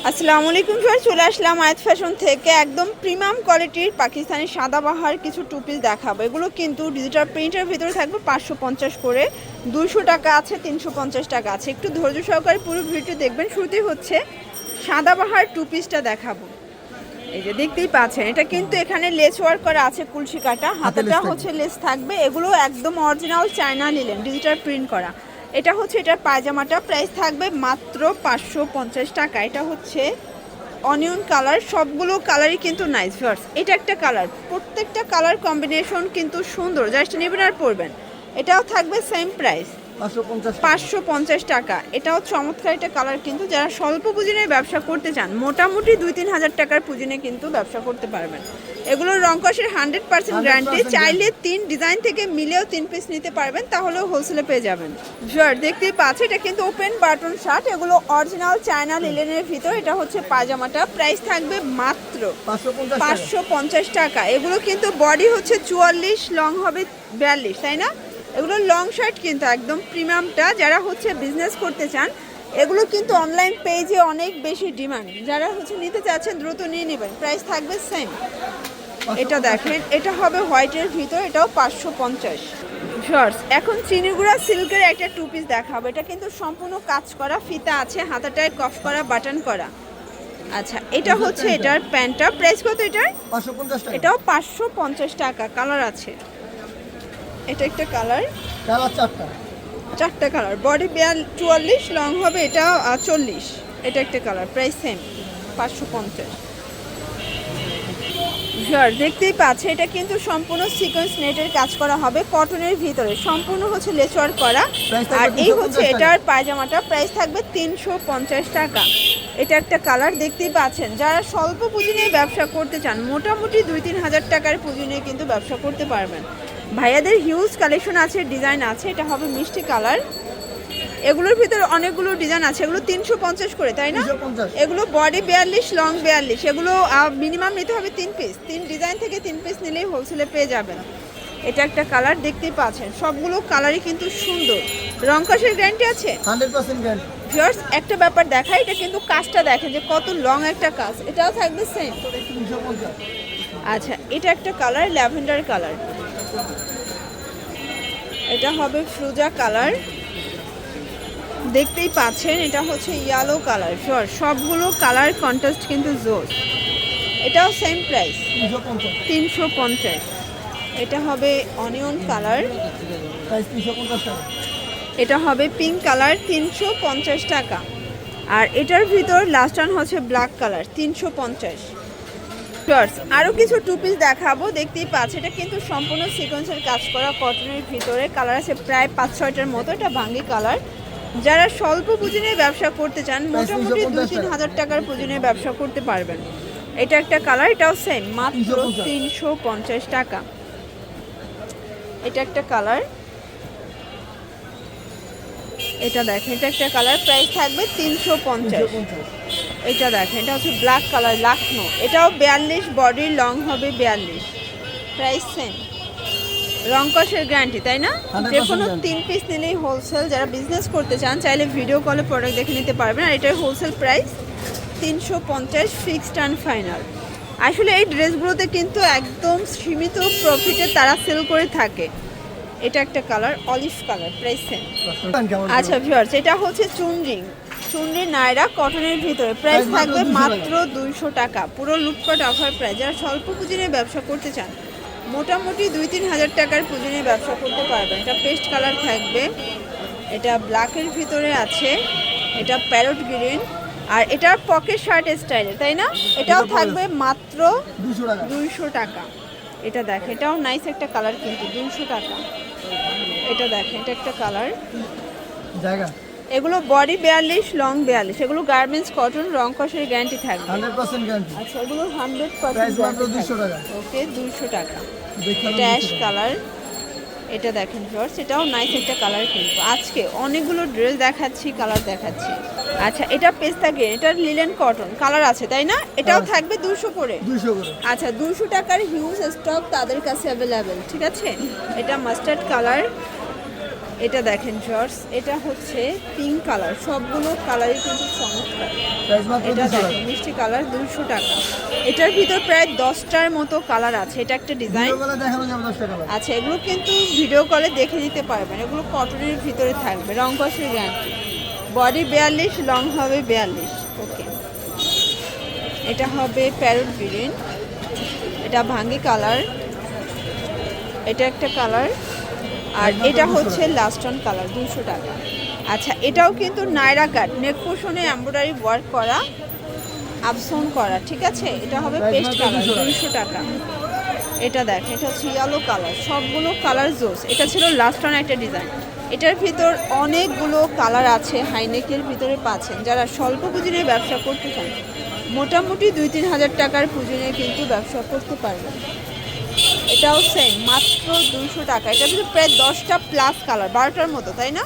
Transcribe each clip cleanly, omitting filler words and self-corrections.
আসসালামু আলাইকুম স্যার, চলে আসলাম আয়াত ফ্যাশন থেকে একদম প্রিমিয়াম কোয়ালিটির পাকিস্তানি সাদাবাহার কিছু টু পিস দেখাবো। এগুলো কিন্তু ডিজিটাল প্রিন্টের ভিতরে থাকবে 550 করে, 200 টাকা আছে, 350 টাকা আছে। একটু ধৈর্য সহকারে পুরো ভিডিও দেখবেন। শুরুতেই হচ্ছে সাদাবাহার টু পিসটা দেখাবো। এই যে দেখতেই পাচ্ছেন, এটা কিন্তু এখানে লেস ওয়ার্ক করা আছে, কুলসি কাটা, হাতেটা হচ্ছে লেস থাকবে। এগুলো একদম original China linen, digital print করা। এটা হচ্ছে এটার পায়জামাটা, প্রাইস থাকবে মাত্র 550 টাকা। এটা হচ্ছে অনিয়ন কালার, সবগুলো কালারই কিন্তু নাইস ভিউয়ার্স। এটা একটা কালার, প্রত্যেকটা কালার কম্বিনেশন কিন্তু সুন্দর, জাস্ট নেবেন আর পরবেন। এটাও থাকবে সেম প্রাইস 550 টাকা। এটাও চমৎকার একটা কালার, কিন্তু যারা স্বল্প পুঁজি নিয়ে ব্যবসা করতে চান, মোটামুটি 2-3 হাজার টাকার পুঁজি নিয়ে কিন্তু ব্যবসা করতে পারবেন। এগুলোর রং কষের 100% গ্যারান্টি। চাইলে 3 ডিজাইন থেকে মিলেও 3 পিস নিতে পারবেন, তাহলেও হোলসেলে পেয়ে যাবেন। শার্ট দেখতেই পাচ্ছি, এটা কিন্তু ওপেন বাটন শার্ট, এগুলো অরিজিনাল চায়না লিলেনের ভিতর। এটা হচ্ছে পায়জামাটা, প্রাইস থাকবে মাত্র 550 টাকা। এগুলো কিন্তু বডি হচ্ছে 44, লং হবে 42, তাই না? এগুলো লং শার্ট, কিন্তু একদম প্রিমিয়ামটা। যারা হচ্ছে বিজনেস করতে চান, এগুলো কিন্তু অনলাইন পেজে অনেক বেশি ডিমান্ড। যারা হচ্ছে নিতে চাচ্ছেন দ্রুত নিয়ে নেবেন, প্রাইস থাকবে সেম। এটা দেখেন, এটা হবে হোয়াইটের ভিতর, এটাও 550 শর্টস। এখন চিনিগুড়া সিল্কের একটা টু পিস দেখাবো। এটা কিন্তু সম্পূর্ণ কাজ করা, ফিতা আছে, হাতাটায় কফ করা, বাটন করা। আচ্ছা, এটা হচ্ছে এটার প্যান্টটা, প্রাইস কত এটার? 550 টাকা। এটাও 550 টাকা। কালার আছে, এটা একটা কালার, চারটা কালার, বডি 44, লং হবে এটা 40। এটা একটা কালার, প্রাইস সেম 550। দেখতেই পাচ্ছে, এটা কিন্তু সম্পূর্ণ সিকোয়েন্স নেটের কাজ করা হবে, কটনের ভিতরে, সম্পূর্ণ হচ্ছে লেচওয়ার্ক করা। আর এই হচ্ছে এটার পায়জামাটা, প্রাইস থাকবে 350 টাকা। এটা একটা কালার, দেখতেই পাচ্ছেন। যারা স্বল্প পুঁজি নিয়ে ব্যবসা করতে চান, মোটামুটি 2-3 হাজার টাকার পুঁজি নিয়ে কিন্তু ব্যবসা করতে পারবেন। ভাইয়াদের হিউজ কালেকশন আছে, ডিজাইন আছে। এটা হবে মিষ্টি কালার, এগুলোর ভিতরে অনেকগুলো ডিজাইন আছে। এগুলো 350 করে, তাই না? এগুলো বডি 42, লং 42। এগুলো মিনিমাম নিতে হবে 3 পিস, 3 ডিজাইন থেকে 3 পিস নিলেই হোলসেলে পেয়ে যাবেন। এটা একটা কালার, দেখতেই পাচ্ছেন, সবগুলো কালারই কিন্তু সুন্দর। রং কষের গ্যারান্টি আছে 100% গ্যারান্টি। ভিউয়ার্স, একটা ব্যাপার দেখাই, এটা কিন্তু কাজটা দেখেন যে কত লং একটা কাজ। এটাও থাকবে সেম। 350। আচ্ছা, এটা একটা কালার, ল্যাভেন্ডার কালার। এটা হবে ফ্রুজা কালার, দেখতেই পাচ্ছেন। এটা হচ্ছে ইয়েলো কালার। সবগুলো কালার কন্ট্রাস্ট কিন্তু জোর। এটাও সেম প্রাইস 350। এটা হবে অনিয়ন কালার, প্রাইস 350 টাকা। এটা হবে পিঙ্ক কালার, 350 টাকা। আর এটার ভিতর লাস্ট ওয়ান হচ্ছে ব্ল্যাক কালার, 350। আরও কিছু টু পিস দেখাবো, দেখতেই পাচ্ছি। এটা কিন্তু সম্পূর্ণ সিকোয়েন্সের কাজ করা, কটনের ভিতরে। কালার আছে প্রায় 5-6টার মতো। এটা ভাঙ্গি কালার। যারা স্বল্প পুঁজি নিয়ে ব্যবসা করতে চান, মোটামুটি 2-3 হাজার টাকার পুঁজি নিয়ে ব্যবসা করতে পারবেন। এটা একটা কালার, এটাও সেম, মাত্র 350 টাকা। এটা একটা কালার, এটা দেখেন, এটা একটা কালার, প্রাইস থাকবে 350। এটা দেখেন, এটা হচ্ছে ব্ল্যাক কালার, লাখনো। এটাও 42, বডি লং হবে 42, প্রাইস সেম। রং কষের গ্যারান্টি, তাই না? যে কোনো 3 পিস নিলেই হোলসেল। যারা বিজনেস করতে চান, চাইলে ভিডিও কলে প্রোডাক্ট দেখে নিতে পারবেন। আর এটার wholesale price 350, fixed and final. আসলে এই ড্রেসগুলোতে কিন্তু একদম সীমিত প্রফিটে তারা সেল করে থাকে। এটা একটা colour, olive colour, price same. আচ্ছা ভিউয়ার্স, এটা হচ্ছে চুনরি নায়রা, কটনের ভিতরে, প্রাইস থাকবে মাত্র 200 টাকা। পুরো লুটপাট অফার প্রাইস। যারা স্বল্প পুঁজি নিয়ে ব্যবসা করতে চান, মোটামুটি 2-3 হাজার টাকার পুঁজি নিয়ে ব্যবসা করতে পারবেন। এটা পেস্ট কালার থাকবে, এটা ব্ল্যাকের ভিতরে আছে, এটা প্যারট গ্রিন। আর এটা পকেট শার্ট স্টাইলের, তাই না? এটাও থাকবে মাত্র 200 টাকা। এটা দেখে, এটাও নাইস একটা কালার, কিন্তু 200 টাকা। এটা দেখেন, এটা একটা কালার। এগুলো বডি 42, লং 42। এগুলো গার্মেন্টস কটন, রং কষের গ্যারান্টি থাকবে 100% গ্যারান্টি। আচ্ছা, এগুলো 100% প্রাইস মাত্র 200 টাকা। ওকে, 200 টাকা। এটা অ্যাশ কালার, এটা দেখেন ভিউয়ার্স, এটাও নাইস একটা কালার। কিন্তু আজকে অনেকগুলো ড্রেস দেখাচ্ছি, কালার দেখাচ্ছি। আচ্ছা, এটা পেস্তা গ্রিন, এটা লিলেন কটন কালার আছে, তাই না? এটাও থাকবে 200 করে। আচ্ছা, 200 টাকার হিউজ স্টক তাদের কাছে অ্যাভেলেবেল, ঠিক আছে? এটা মাস্টার্ড কালার, এটা দেখেন জর্জ, এটা হচ্ছে পিঙ্ক কালার, সবগুলো কালারই কিন্তু চমৎকার। প্রাইস মাত্র এটা 200 টাকা। দেখেন মিষ্টি কালার, 200 টাকা। এটার ভিতর প্রায় 10টার মতো কালার আছে। এটা একটা ডিজাইন। ভিডিও কলে দেখানো যাবে 10 টাকা। আচ্ছা, এগুলো কিন্তু ভিডিও কলে দেখে নিতে পারবেন। এগুলো কটনের ভিতরে থাকবে, রং কষের গ্যারান্টি। বডি 42, লং হবে 42। ওকে, এটা হবে প্যারট গ্রিন, এটা ভাঙ্গি কালার, এটা একটা কালার, আর এটা হচ্ছে লাস্টন কালার, 200 টাকা। আচ্ছা, এটাও কিন্তু নায়রা কাট, নেক পোর্শনে এমব্রয়ডারি ওয়ার্ক করা, আপসন করা, ঠিক আছে। এটা হবে পেস্ট কালার, 200 টাকা। এটা দেখ, এটা হচ্ছে ইয়েলো কালার, সবগুলো কালার জোস। এটা ছিল লাস্ট অন একটা ডিজাইন। এটার ভিতর অনেকগুলো কালার আছে, হাইনেকের ভিতরে পাচ্ছেন। যারা স্বল্প পুঁজি নিয়ে ব্যবসা করতে চান, মোটামুটি 2-3 হাজার টাকার পুঁজি নিয়ে কিন্তু ব্যবসা করতে পারবেন। এটাও সেম, মাত্র 200 টাকা। এটার ভিতরে প্রায় 10টা প্লাস কালার, 12টার মতো, তাই না?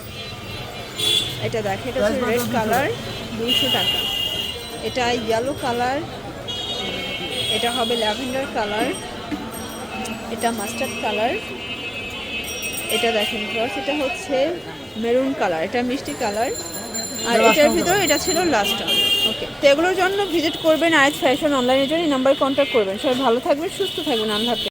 এটা দেখ, এটা হচ্ছে রেড কালার, 200 টাকা। এটা ইয়েলো কালার, এটা হবে ল্যাভেন্ডার কালার, এটা মাস্টার্ড কালার, এটা দেখেন ক্রস, এটা হচ্ছে মেরুন কালার, এটা মিষ্টি কালার, আর এটার ভিতরে এটা ছিল লাস্ট টাইম। ওকে, তো এগুলোর জন্য ভিজিট করবেন আয়াত ফ্যাশন অনলাইনের জন্য, এই নাম্বারে কন্ট্যাক্ট করবেন। সবাই ভালো থাকবেন, সুস্থ থাকবেন, আল্লাহ হাফেজ।